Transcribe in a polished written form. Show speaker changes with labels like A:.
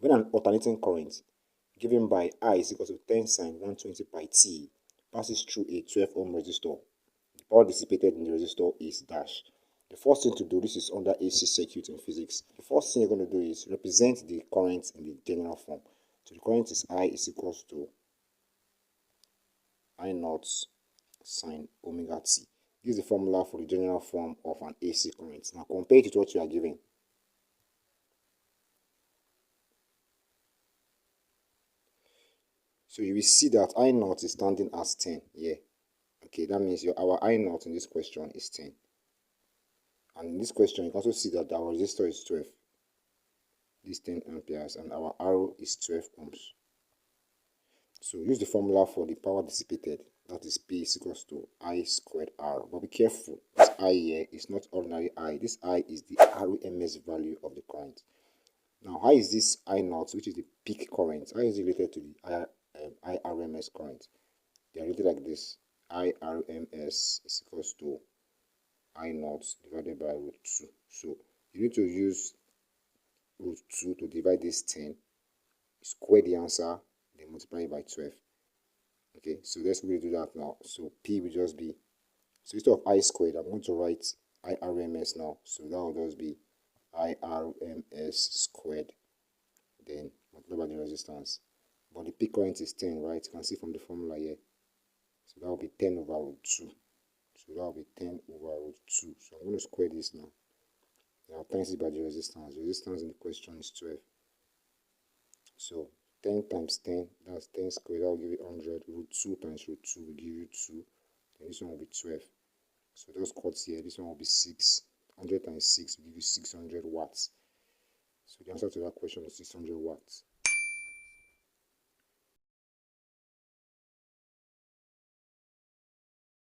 A: When an alternating current given by I is equal to 10 sine 120 pi t passes through a 12 ohm resistor, the power dissipated in the resistor is dash. The first thing to do, this is under AC circuit in physics. The first thing you're going to do is represent the current in the general form. So the current is I is equals to I naught sine omega t. This is the formula for the general form of an AC current. Now compare it with what you are given. So you will see that I naught is standing as 10 here. Okay, that means our I naught in this question is 10. And in this question, you can also see that our resistor is 12. This 10 amperes, and our R is 12 ohms. So use the formula for the power dissipated. That is P is equals to I squared R. But be careful, this I here is not ordinary I. This I is the RMS value of the current. Now, how is this I naught, which is the peak current? How is it related to the IRMS current? They are related like this. IRMS is equals to I naught divided by root 2. So you need to use root 2 to divide this 10, square the answer, then multiply it by 12. Okay, so let's quickly do that now. So P will just be, so instead of I squared, I'm going to write IRMS now. So that will just be IRMS squared, then multiply by the resistance. But the peak current is 10, right? You can see from the formula here. So that will be 10 over root 2. So that will be 10 over root 2. So I'm going to square this now. Now times it by the resistance. The resistance in the question is 12. So 10 times 10, that's 10 squared. That will give you 100. Root 2 times root 2 will give you 2. Then this one will be 12. So those quotes here, this one will be 6. 100 times 6 will give you 600 watts. So the answer to that question is 600 watts.